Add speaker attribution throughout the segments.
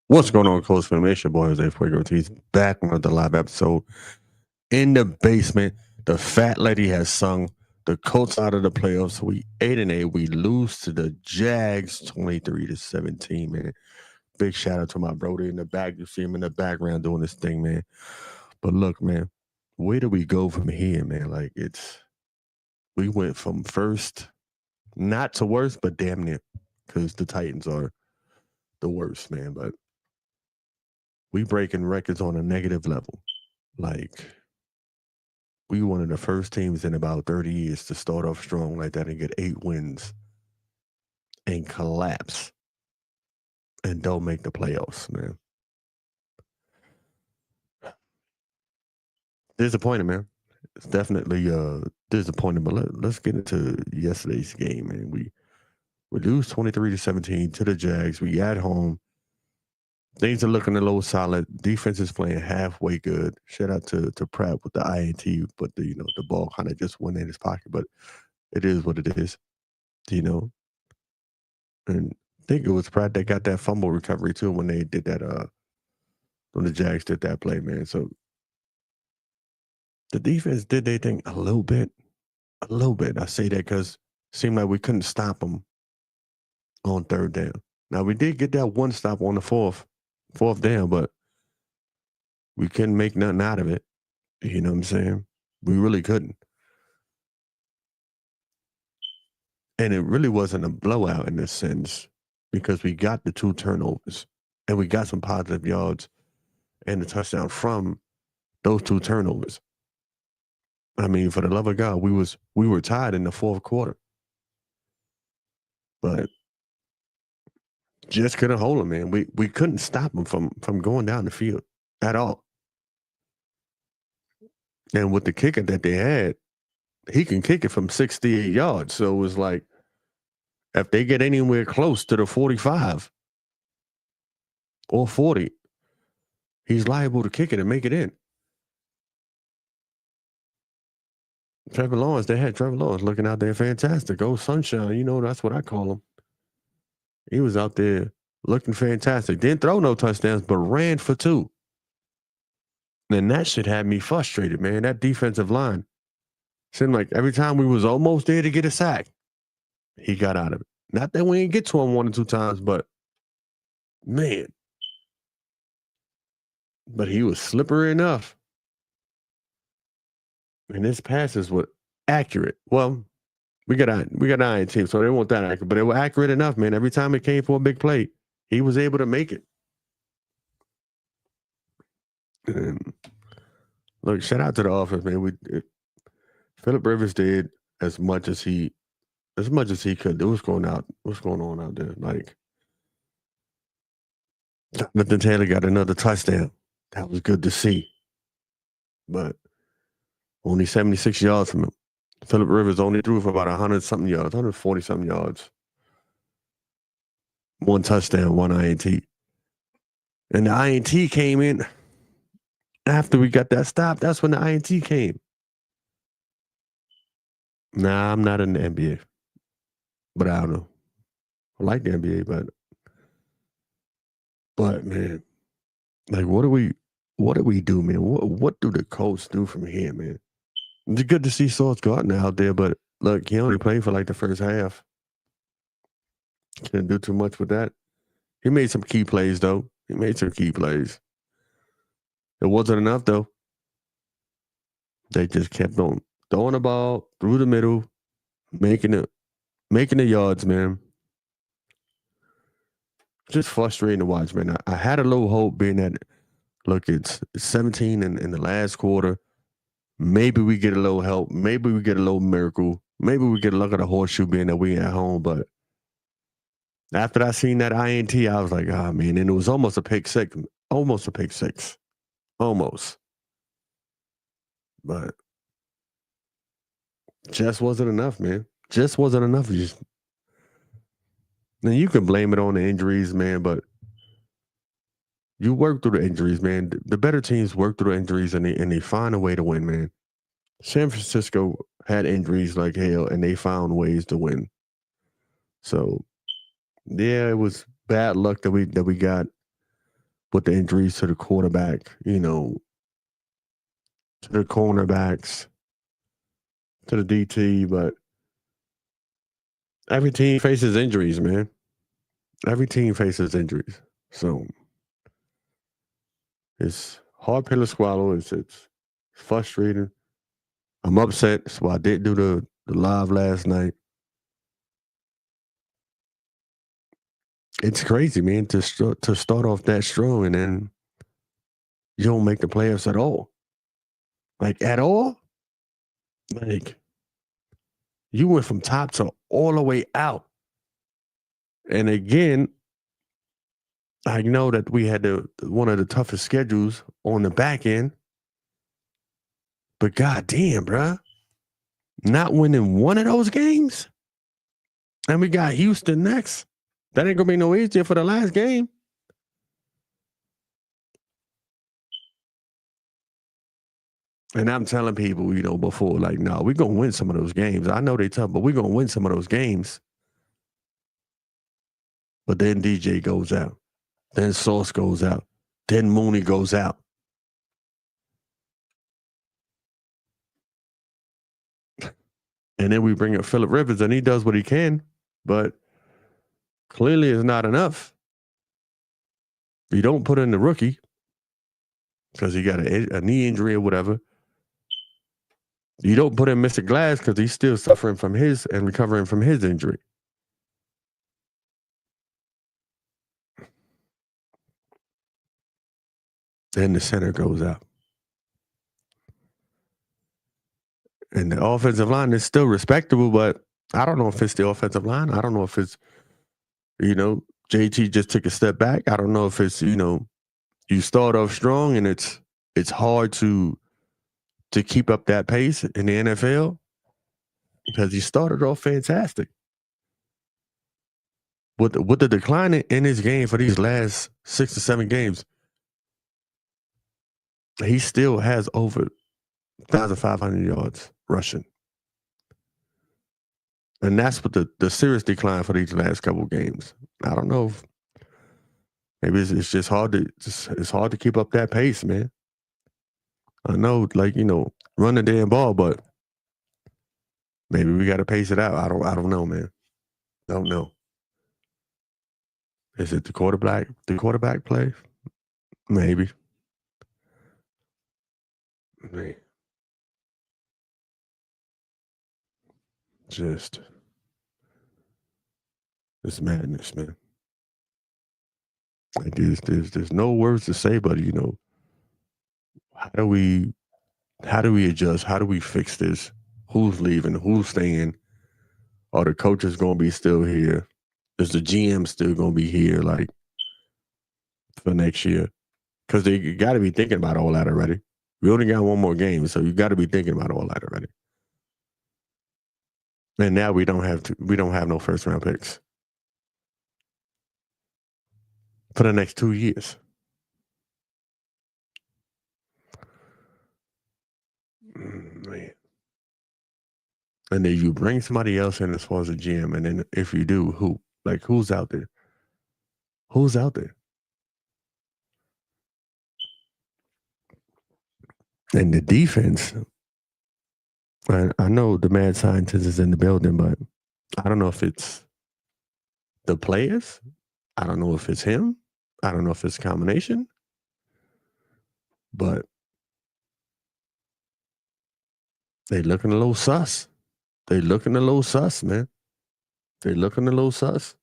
Speaker 1: What's going on, Colts fam? It's your boy Jose Fuego. He's back with the live episode. In the basement, the fat lady has sung the Colts out of the playoffs. We 8-8. We lose to the Jags 23-17, man. Big shout out to my brother in the back. You see him in the background doing this thing, man. But look, man, where do we go from here, man? Like, we went from first, not to worst, but damn near, because the Titans are the worst, man. But we breaking records on a negative level. Like, we one of the first teams in about 30 years to start off strong like that and get 8 wins and collapse and don't make the playoffs, man. Disappointing, man. It's definitely disappointing. But let's get into yesterday's game, man. We lose 23-17 to the Jags. We at home. Things are looking a little solid. Defense is playing halfway good. Shout out to Pratt with the INT, but the ball kind of just went in his pocket. But it is what it is, And I think it was Pratt that got that fumble recovery too when they did that. When the Jags did that play, man. So the defense did their thing a little bit. I say that because it seemed like we couldn't stop them on third down. Now we did get that one stop on the fourth down, but we couldn't make nothing out of it. You know what I'm saying? We really couldn't. And it really wasn't a blowout in this sense because we got the 2 turnovers and we got some positive yards and the touchdown from those 2 turnovers. I mean, for the love of God, we were tied in the fourth quarter. But just couldn't hold them, man. We couldn't stop them from going down the field at all. And with the kicker that they had, he can kick it from 68 yards. So it was like, if they get anywhere close to the 45 or 40, he's liable to kick it and make it in. Trevor Lawrence, they had Trevor Lawrence looking out there fantastic. Oh, sunshine, that's what I call him. He was out there looking fantastic. Didn't throw no touchdowns, but ran for 2. And that shit had me frustrated, man. That defensive line. Seemed like every time we was almost there to get a sack, he got out of it. Not that we didn't get to him 1 or 2 times, but man. But he was slippery enough. And his passes were accurate. Well, we got an iron team, so they weren't that accurate, but they were accurate enough, man. Every time it came for a big play, he was able to make it. And look, shout out to the offense, man. Phillip Rivers did as much as he could. What's going on out there? Like, Jonathan Taylor got another touchdown. That was good to see. But only 76 yards from him. Phillip Rivers only threw for about 100-something yards, 140-something yards. 1 touchdown, 1 INT. And the INT came in after we got that stop. That's when the INT came. Nah, I'm not in the NBA. But I don't know. I like the NBA, but man, like what do we do, man? What do the Colts do from here, man? It's good to see Sauce Gardner out there, but look, he only played for like the first half. Can't do too much with that. He made some key plays, though. It wasn't enough, though. They just kept on throwing the ball through the middle, making the yards, man. Just frustrating to watch, man. I had a little hope being that, look, it's 17 in the last quarter. Maybe we get a little help. Maybe we get a little miracle. Maybe we get a look at a horseshoe being that we at home, but After I seen that INT, I was like, "Ah, man," and it was almost a pick six. Almost a pick six. Almost. But just wasn't enough, man. Just wasn't enough. Just and you can blame it on the injuries, man, but you work through the injuries, man. The better teams work through the injuries and they find a way to win, man. San Francisco had injuries like hell and they found ways to win. So yeah, it was bad luck that we got with the injuries to the quarterback, to the cornerbacks, to the DT, but every team faces injuries, man. Every team faces injuries. So it's hard pill to swallow. It's frustrating. I'm upset. So I didn't do the live last night. It's crazy, man, to start off that strong and then you don't make the playoffs at all. Like at all? Like you went from top to all the way out. And again, I know that we had one of the toughest schedules on the back end, but goddamn, bruh, not winning one of those games, and we got Houston next. That ain't gonna be no easier for the last game. And I'm telling people, before, like, no, we're gonna win some of those games. I know they tough, but we're gonna win some of those games. But then DJ goes out, then Sauce goes out, then Mooney goes out. And then we bring up Phillip Rivers, and he does what he can, but clearly it's not enough. You don't put in the rookie because he got a knee injury or whatever. You don't put in Mr. Glass because he's still suffering from his and recovering from his injury. Then the center goes out. And the offensive line is still respectable, but I don't know if it's the offensive line. I don't know if it's, JT just took a step back. I don't know if it's, you start off strong and it's hard to keep up that pace in the NFL because he started off fantastic. With the decline in his game for these last 6 to 7 games, he still has over 1,500 yards rushing. And that's what the serious decline for these last couple games. I don't know if maybe it's just it's hard to keep up that pace, man. I know, run the damn ball, but maybe we got to pace it out. I don't know, man. Don't know. Is it the quarterback play? Maybe. Man. Just it's madness, man. Like there's no words to say, but how do we adjust? How do we fix this? Who's leaving? Who's staying? Are the coaches gonna be still here? Is the GM still gonna be here like for next year? Because they got to be thinking about all that already. We only got one more game, so you got to be thinking about all that already. And now we don't have no first round picks for the next 2 years. Man. And then you bring somebody else in as far as a GM, and then if you do, who's out there? Who's out there? And the defense, I know the mad scientist is in the building, but I don't know if it's the players. I don't know if it's him. I don't know if it's a combination. But they looking a little sus. They looking a little sus, man. They looking a little sus.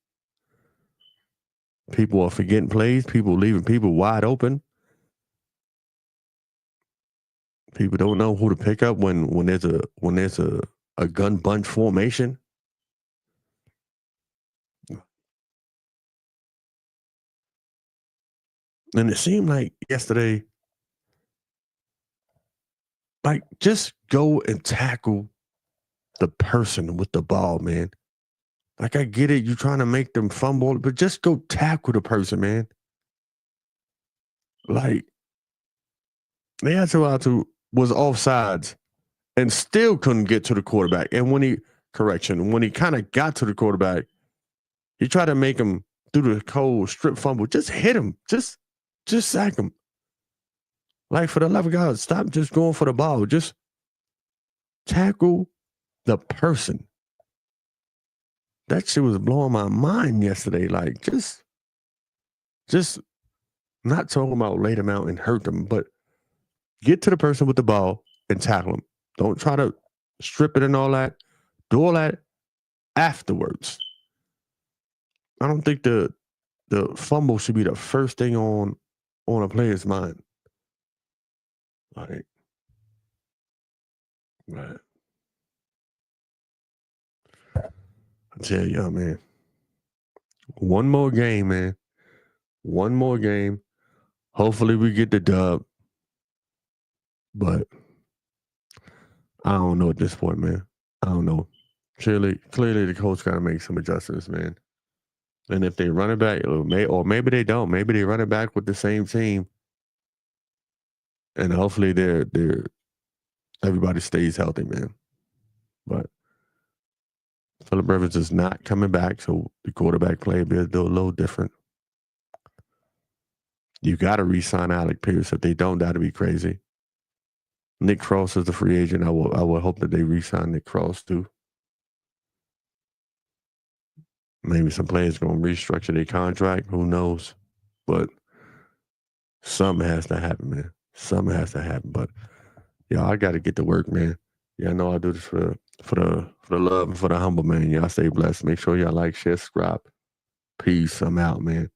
Speaker 1: People are forgetting plays. People leaving people wide open. People don't know who to pick up when there's a gun bunch formation. And it seemed like yesterday, like, just go and tackle the person with the ball, man. Like, I get it, you're trying to make them fumble, but just go tackle the person, man. Like, Leatu was offsides and still couldn't get to the quarterback. And when he kind of got to the quarterback, he tried to make him do the cold strip fumble. Just hit him. Just sack him. Like, for the love of God, stop just going for the ball. Just tackle the person. That shit was blowing my mind yesterday. Like, just not talking about lay them out and hurt them, but get to the person with the ball and tackle them. Don't try to strip it and all that. Do all that afterwards. I don't think the fumble should be the first thing on a player's mind. Like, right. I tell you, man. One more game, man. One more game. Hopefully we get the dub. But I don't know at this point, man. I don't know. Clearly the coach got to make some adjustments, man. And if they run it back, or maybe they don't. Maybe they run it back with the same team. And hopefully they're everybody stays healthy, man. But Phillip Rivers is not coming back, so the quarterback play will be a little different. You got to re-sign Alec Pierce. If they don't, that'd be crazy. Nick Cross is the free agent. I will hope that they re-sign Nick Cross too. Maybe some players going to restructure their contract. Who knows? But something has to happen, man. Something has to happen. But yeah, I got to get to work, man. Yeah, I know I do this for the love and for the humble, man. Y'all stay blessed. Make sure y'all like, share, subscribe. Peace. I'm out, man.